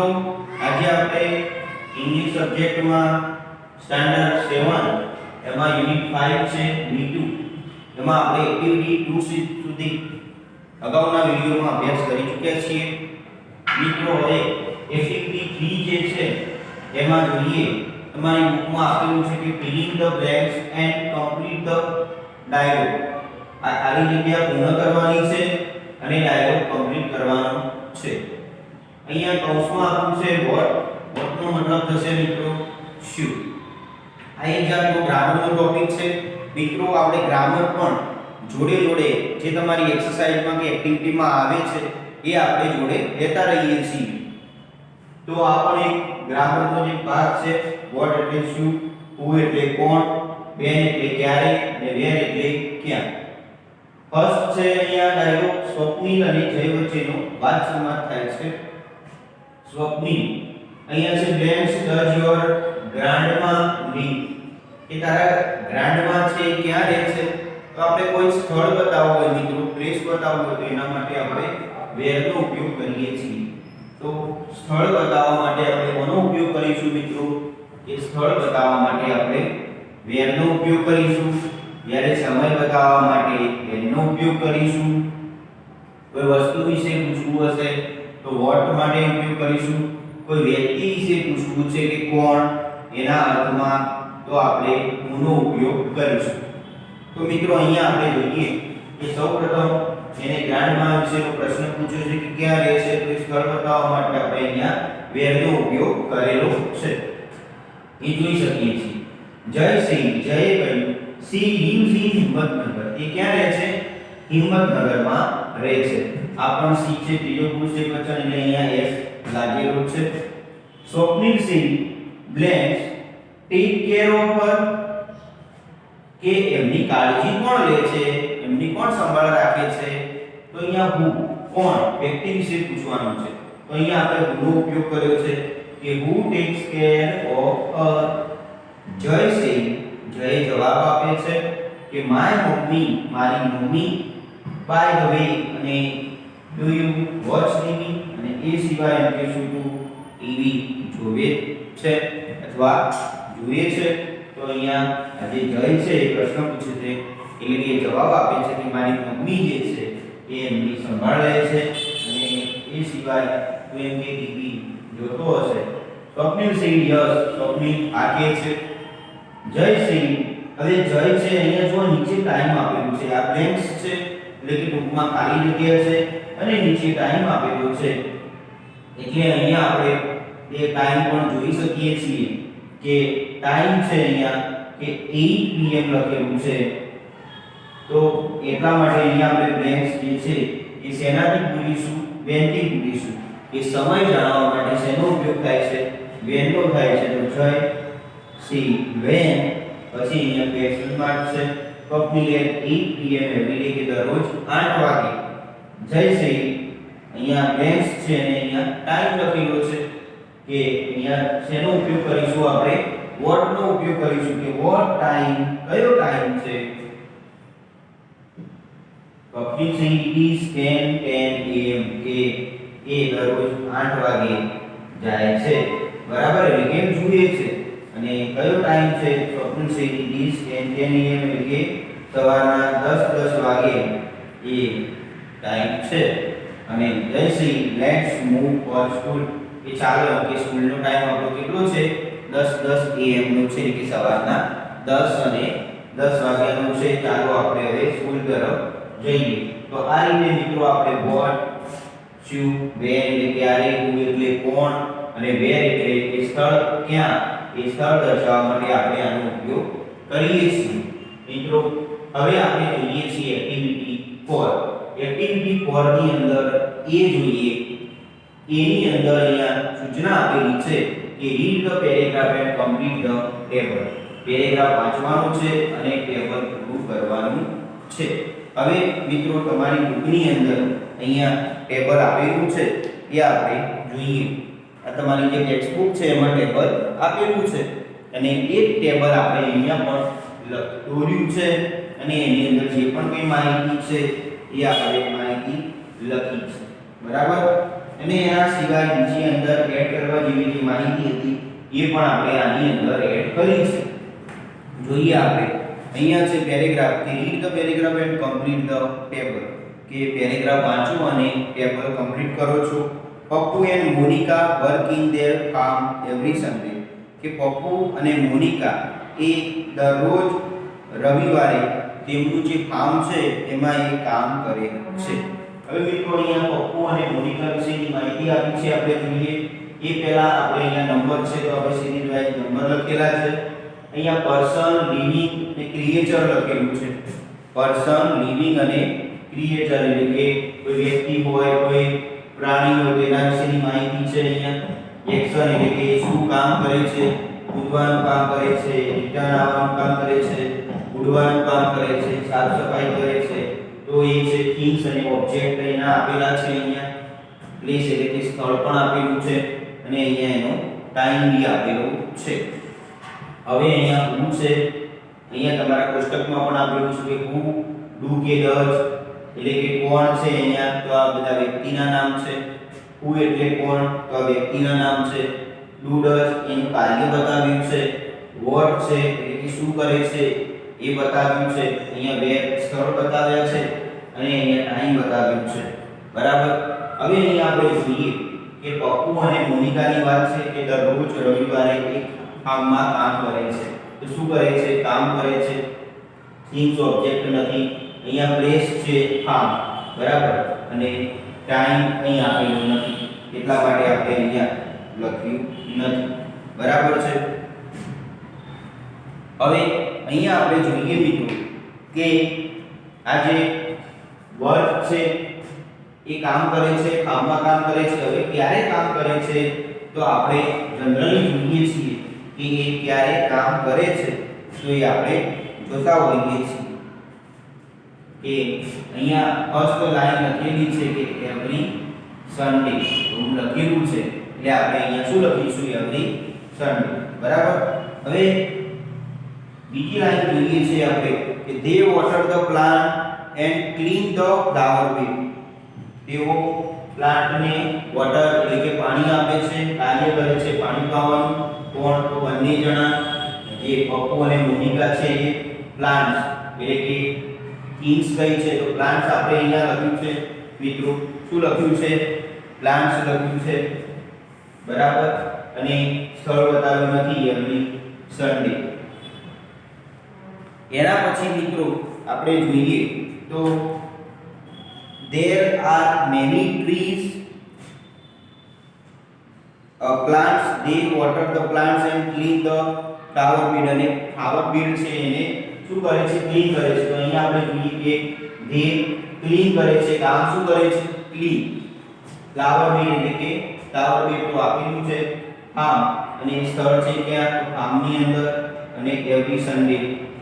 મિત્રો આજે આપણે ઇંગ્લિશ સબ્જેક્ટમાં સ્ટાન્ડર્ડ 7 એમાં યુનિટ 5 છે B2 એમાં આપણે એક્ટિવિટી 2 સુધી અગાઉના વિડિયોમાં અભ્યાસ કરી ચૂક્યા છીએ મિત્રો હવે એક્ટિવિટી 3 જે છે એમાં જોઈએ તમારી બુકમાં આપેલું છે કે filling the blanks and complete the dialogue આ ખાલી જગ્યા પૂર્ણ કરવાની છે અને ડાયલોગ કમ્પ્લીટ કરવાનો છે અહીંયા કૌંસમાં આપ્યું છે વોટ નો મતલબ થશે મિત્રો શું આ એક જાતનો ગ્રામરનો ટોપિક છે મિત્રો આપણે ગ્રામર પણ જોડે જોડે જે તમારી એક્સરસાઇઝમાં કે એક્ટિવિટીમાં આવે છે એ આપણે જોડે લેતા રહીએ છીએ તો આ પણ એક ગ્રામરનો જે ભાગ છે વોટ એટલે શું હુ એટલે કોણ વેન એટલે ક્યારે અને વેર એટલે ક્યાં ફર્સ્ટ છે અહીંયા ડાયલોગ સ્વપ્નિલ અને જય વચ્ચેનો વાદ સંવાદ થાય છે સ્વપ્નિલ અહીંયા છે બ્લેન્ક્સ ડઝ યોર ગ્રાન્ડમા લીવ એ તારા ગ્રાન્ડમા છે ક્યાં રહે છે તો આપણે કોઈ સ્થળ બતાવવું હોય મિત્રો પ્લેસ બતાવવું હોય તો એના માટે આપણે વેર નો ઉપયોગ કરીએ છીએ તો સ્થળ બતાવવા માટે આપણે કોનો ઉપયોગ કરીશું મિત્રો એ સ્થળ બતાવવા માટે આપણે વેર નો ઉપયોગ કરીશું જ્યારે સમય બતાવવા માટે એનો ઉપયોગ કરીશું કોઈ વસ્તુ વિશે પૂછવું હશે તો વોટ માટે ઉપયોગ કરીશું કોઈ વ્યક્તિ વિશે પૂછવું છે કે કોણ એના અર્થમાં તો આપણે હુનો ઉપયોગ કરીશું તો મિત્રો અહીંયા આપણે જોઈએ કે સૌપ્રથમ એને ગ્રાન્ડમા વિશેનો પ્રશ્ન પૂછ્યો છે કે ક્યાં રહે છે તો સ્થળ બતાવવા માટે આપણે અહીંયા વેર નો ઉપયોગ કરેલો છે એ જોઈ શકીએ છીએ જયે કહ્યું સી લીવ્સ ઇન હિંમતનગર એ ક્યાં રહે છે હિંમતનગરમાં રહે છે આ પણ સી છે ત્રીજો પુરુષ એકવચન એટલે અહીંયા એસ લાગેલો છે સ્વપ્નિલ સિંહ બ્લેન્ક્સ ટેક કેર ઓફ હર કે એમની કાળજી કોણ લે છે એમની કોણ સંભાળ રાખે છે તો અહીંયા હુ કોણ વ્યક્તિ વિશે પૂછવાનું છે તો અહીંયા આપણે હુનો ઉપયોગ કર્યો છે કે હુ ટેક્સ કેર ઓફ હર જય સિંહ જય જવાબ આપે છે કે માય મમ્મી મારી મમ્મી બાય ધ વે અને ડુ યુ વોચ ટીવી અને એ સિવાય એમ કહેશું તું ટીવી જોવે છે અથવા જોઈએ છે તો અહીંયા આજે જય છે એ પ્રશ્ન પૂછે છે એટલે કે જવાબ આપે છે કે મારી મમ્મી જે છે એ એમની સંભાળ લે છે અને એ સિવાય તું એમ કે ટીવી જોતો હશે સ્વપ્નિલ સિંહ યસ સ્વપ્નિલ આગે છે જય સિંહ હવે જય છે અહીંયા જો નીચે ટાઈમ આપેલું છે આ બ્લેન્ક્સ છે એટલે કે ટૂંકમાં ખાલી જગ્યા છે અને નીચે ટાઈમ આપેલો છે એટલે અહીંયા આપણે એ ટાઈમ પણ જોઈ શકીએ છીએ કે ટાઈમ છે અહીંયા કે 8 pm લખેલું છે તો એટલા માટે અહીંયા આપણે બ્લેન્ક્સ જે છે એ શેનાથી પૂરીશું વેનથી પૂરીશું એ સમય જાણવા માટે શેનો ઉપયોગ થાય છે વેનનો થાય છે તો જય સી વેન પછી અહીંયા ક્વેશ્ચન માર્ક છે સ્વપ્નિલ 8 pm એવરી ડે કે દરરોજ 8 વાગે જય સી અહીંયા બ્લેન્ક્સ છે અને અહીંયા ટાઈમ લખેલો છે કે અહીંયા શેનો ઉપયોગ કરીશું આપણે વોટ નો ઉપયોગ કરીશું કે વોટ ટાઈમ કયો ટાઈમ છે સ્વપ્નિલ સિંહ ઇટ ઇઝ 10 am કે એ દરરોજ 8 વાગે જાય છે બરાબર એટલે કેમ જોઈએ છે અને કયો ટાઈમ છે સ્વપ્નિલ સિંહ ઇટ ઇઝ 10 am એટલે કે સવારના 10 વાગે એ ટાઈમ છે અને Jaysinh let's move for school એ ચાલો કે સ્કૂલનો ટાઈમ આપણો કેટલો છે 10 am નો છે કે સવારના 10 અને 10 વાગ્યાનો છે ચાલો આપણે હવે સ્કૂલ તરફ જઈએ તો આ રીતે મિત્રો આપણે વોટ શું વેર એટલે ક્યારે હુ એટલે કોણ અને વેર એટલે એ સ્થળ ક્યાં એ સ્થળ દર્શાવવા માટે આપણે આનો ઉપયોગ કરીએ છીએ મિત્રો હવે આપણે જોઈએ છીએ એક્ટિવિટી 4 એક્ટિવિટી 4 ની અંદર એ જોઈએ એ ની અંદર અહીંયા સૂચના આપેલી છે કે read the paragraph and complete the table paragraph વાંચવાનો છે અને ટેબલ પૂરું કરવાનું છે હવે મિત્રો તમારી બુકની અંદર અહીંયા ટેબલ આપેલું છે એ આપણે જોઈએ આ તમારી જે ટેક્સ્ટબુક છે એમાં ટેબલ આપેલું છે અને એ ટેબલ આપણે અહીંયા પણ દોર્યું છે અને એની અંદર જે પણ કોઈ માહિતી છે એ આપણે માહિતી લખી છે બરાબર અને એના સિવાય બીજી અંદર એડ કરવા જેવી જે માહિતી હતી એ પણ આપણે આની અંદર એડ કરી છે. જોઈએ આપણે અહીંયા છે પેરેગ્રાફ કે read the paragraph and complete the table કે પેરેગ્રાફ વાંચો અને ટેબલ કમ્પ્લીટ કરો છો. Pappu and Monica work in their farm every Sunday કે પપ્પુ અને મોનિકા એ દરરોજ રવિવારે તેમનું જે ફાર્મ છે એમાં એ કામ કરે છે. હવે મિત્રો અહીંયા પપ્પુ અને મોનિકા વિશેની માહિતી આપી છે આપણે જોઈએ. એ પહેલા આપણે અહીંયા નંબર છે તો આપણે સિરીઝ વાઇઝ નંબર લખેલા છે. અહીંયા પર્સન લિવિંગ અને ક્રિએચર લખેલું છે. પર્સન લિવિંગ અને ક્રિએચર એટલે કે કોઈ વ્યક્તિ હોય કોઈ પ્રાણી હોય તેના વિશેની માહિતી છે. અહીંયા એક્શન એટલે કે શું કામ કરે છે, કૂદવાનું કામ કરે છે, રિટર્ન આવવાનું કામ કરે છે, ઉડવાનું કામ કરે છે, સાફ સફાઈ કરે છે. તો એ છે થિંગ્સ અને ઓબ્જેક્ટ એના આપેલા છે. અહીંયા પ્લેસ એટલે કે સ્થળ પણ આપેલું છે અને અહીંયા એનો ટાઈમ બી આપેલો છે. હવે અહીંયા હુ છે, અહીંયા તમારા કોષ્ટકમાં પણ આપેલું છે કે હુ, ડુ કે ડઝ એટલે કે કોણ છે. અહીંયા તો આ બધા વ્યક્તિના નામ છે. હુ એટલે કોણ, તો આ વ્યક્તિના નામ છે. ડુ ડઝ એનું કાર્ય બતાવ્યું છે. વોટ છે એટલે કે શું કરે છે એ બતાવ્યું છે. અહીંયા વેર સ્થળ બતાવ્યા છે અને અહીંયા ટાઈમ બતાવ્યું છે. બરાબર. હવે અહીંયા આપણે જોઈએ કે પપ્પુ અને મોનિકાની વાત છે કે દરરોજ રવિવારે એક ફાર્મમાં કામ કરે છે. તો શું કરે છે? કામ કરે છે. થિંગ્સ ઓબ્જેક્ટ નથી. અહીંયા પ્લેસ છે ફાર્મ, બરાબર, અને ટાઈમ અહીં આપેલો નથી એટલા માટે આપણે અહીંયા લખ્યું નથી. બરાબર છે. હવે અહીંયા આપણે જોઈએ મિત્રો કે આ જે વર્ક છે એ કામ કરે છે, ફાર્મમાં કામ કરે છે. હવે ક્યારે કામ કરે છે તો આપણે જનરલી જોઈએ છીએ કે એ ક્યારે કામ કરે છે તો એ આપણે જોતા હોઈએ છીએ કે અહીંયા ફર્સ્ટ લાઈન લખેલી છે કે એવરી સન્ડે એવું લખેલું છે એટલે આપણે અહીંયા શું લખીશું? Every Sunday. બરાબર. હવે બીજી લાઈન જોઈએ છે આપણે કે they water the plant and clean the flower bed. તેઓ પ્લાન્ટને વોટર એટલે કે પાણી આપે છે, કાર્ય કરે છે પાણી પાવાનું. કોણ? તો બંને જણા જે પપ્પુ અને મોનિકા છે એ પ્લાન્ટ્સ એટલે કે થિંગ્સ કઈ છે તો પ્લાન્ટ્સ આપણે અહીંયા લખ્યું છે મિત્રો. શું લખ્યું છે? પ્લાન્ટ્સ લખ્યું છે. બરાબર. અને સ્થળ બતાવ્યું નથી એવરી સન્ડે. એના પછી મિત્રો આપણે જોઈએ તો there are many trees, plants, they water the plants and clean the flower bed. અને flower bed છે એને શું કરે છે? ક્લીન કરે છે. તો અહીંયા આપણે જોઈએ કે they ક્લીન કરે છે. કામ શું કરે છે? ક્લીન. flower bed એટલે કે flower bed તો આપેલું છે ફાર્મ અને સ્થળ છે ક્યાં? તો ફાર્મની અંદર. અને એવરી સન્ડે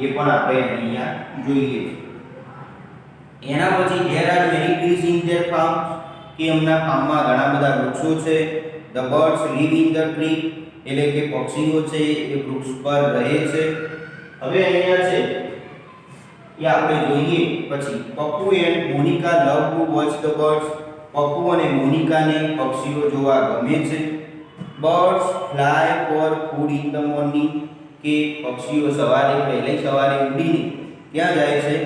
એ પણ આપણે અહીંયા જોઈએ છે. એના પછી there are many trees in their farm કે એમના ફાર્મમાં ઘણા બધા વૃક્ષો છે. the birds live in the tree એટલે કે પક્ષીઓ છે એ વૃક્ષ પર રહે છે. હવે અહીંયા છે એ આપણે જોઈએ પછી Pappu and Monica love to watch the birds. Pappu અને મોનિકાને પક્ષીઓ જોવા ગમે છે. birds fly for food in the morning કે પક્ષીઓ સવારે પહેલી સવારે ઉડીને ક્યાં જાય છે?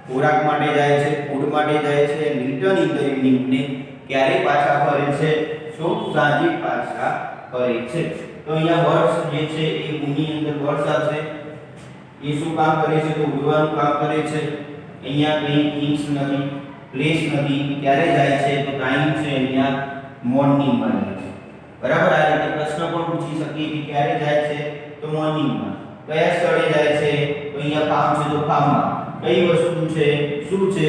ખોરાક માટે જાય છે, ફૂડ માટે જાય છે. રિટર્ન ઇન ધ ઇવનિંગ ને ક્યારે પાછા ફરે છે? શું? સાંજે પાછા ફરે છે. તો અહીંયા બર્ડ્સ જે છે એ ભૂમિ અંદર બર્ડ્સ આવશે. એ શું કામ કરે છે? તો ઉડવાનું કામ કરે છે. અહીંયા કઈ થિંગ્સ નથી, પ્લેસ નથી. ક્યારે જાય છે? તો ટાઈમ છે અહીંયા મોર્નિંગમાં જાય છે. બરાબર. આ રીતે પ્રશ્ન પણ પૂછી શકીએ કે ક્યારે જાય છે? તો મોર્નિંગમાં. કયા સ્થળે જાય છે? તો અહીંયા ફાર્મ છે તો ફાર્મમાં. કઈ વસ્તુ છે? શું છે?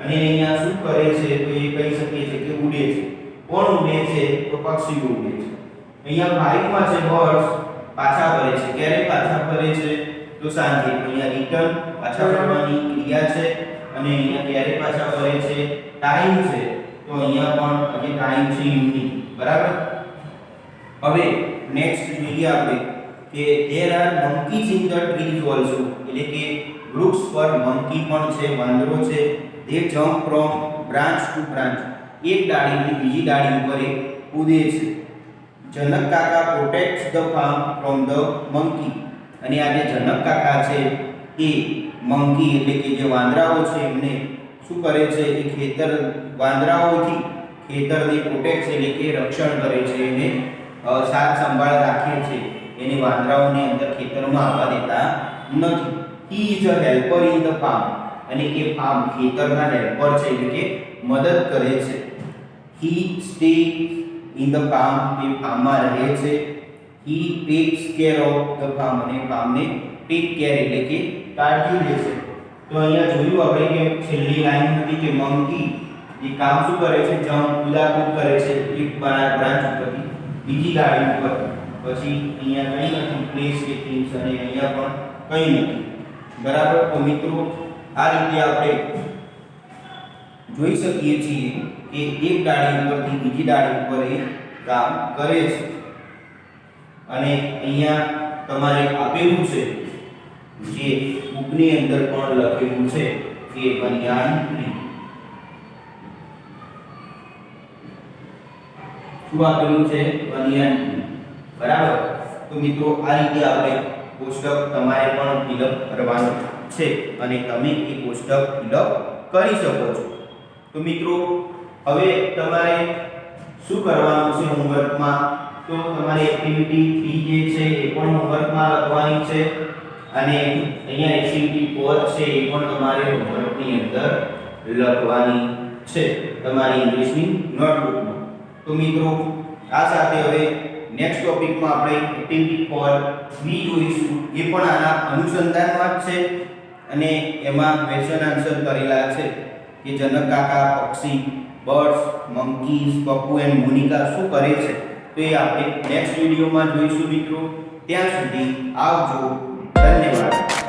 અને અહીંયા શું કરે છે? તો એ કહી શકીએ છે કે ઉડે છે. કોણ ઉડે છે? તો પક્ષીઓ ઉડે છે. અહીંયા ફાઇવમાં છે બર્ડ્સ પાછા ફરે છે. ક્યારે પાછા ફરે છે? તો સાંજે. તો અહીંયા રિટર્ન પાછા ફરવાની ક્રિયા છે અને અહીંયા ક્યારે પાછા ફરે છે? ટાઈમ છે. તો અહીંયા પણ જે ટાઈમ છે ઇવનિંગ. બરાબર. હવે નેક્સ્ટ જોઈએ આપણે કે there are monkeys in the trees also એટલે કે વૃક્ષ પર મંકી પણ છે, વાંદરો છે. they jump from branch to branch એક ડાળીથી બીજી ડાળી ઉપર એ કૂદે છે. જનક કાકા પ્રોટેક્ટ્સ the farm from the monkey. અને આ જે જનક કાકા છે એ મંકી એટલે કે જે વાંદરાઓ છે એમને શું કરે છે, એ ખેતર વાંદરાઓથી ખેતરની પ્રોટેક્ટ એટલે કે રક્ષણ કરે છે, એને સાર સંભાળ રાખે છે, એને વાંદરાઓને અંદર ખેતરમાં આવવા દેતા નથી. He is a helper in the farm. અને એ ફાર્મ ખેતરના હેલ્પર છે એટલે કે મદદ કરે છે. હી સ્ટે ઇન ધ ફાર્મ. તે ફાર્મમાં રહે છે. હી tax care of the farm. અને ફાર્મને ટેક કેર એટલે કે કાળજી લે છે. તો અહીંયા જોયું આપણે કે છેલ્લી લાઈન હતી કે મંકી એ કામ શું કરે છે, જમ્પ કૂદાકૂદ કરે છે એક બ્રાન્ચ ઉપરથી બીજી ડાળી ઉપર. પછી અહીંયા કંઈ નથી પ્લેસ કે થિંગ્સ, અને અહીંયા પણ કંઈ નથી. બરાબર. તો મિત્રો આ રીતે આપણે જોઈ શકીએ છીએ કે એક ડાળી ઉપરથી બીજી ડાળી ઉપર એ કામ કરે છે. અને અહીંયા તમારે આપેલું છે જે બુકની અંદર પણ લખેલું છે કે બનિયાન ટ્રી. શું આપેલું છે? Banyan tree. બરાબર. તો મિત્રો આ રીતે આપણે કોષ્ટક તમારે પણ ફિલઅપ કરવાનું છે અને તમે એ કોષ્ટક ફિલઅપ કરી શકો છો. તો મિત્રો હવે તમારે શું કરવાનું છે હોમવર્કમાં? તો તમારે એક્ટિવિટી 3 જે છે એ પણ હોમવર્કમાં લખવાની છે, અને અહીંયા એક્ટિવિટી 4 છે એ પણ તમારે હોમવર્કની અંદર લખવાની છે તમારી ઇંગ્લિશની નોટબુકમાં. તો મિત્રો આ સાથે હવે નેક્સ્ટ ટોપિકમાં આપણે એક્ટિવિટી 4B જોઈશું. એ પણ આના અનુસંધાનમાં જ છે અને એમાં ક્વેશ્ચન આન્સર કરેલા છે કે જનક કાકા, પક્ષી, birds, monkeys, Pappu and Monica શું કરે છે. તો એ આપણે નેક્સ્ટ વિડીયોમાં જોઈશું મિત્રો. ત્યાં સુધી આવજો. ધન્યવાદ.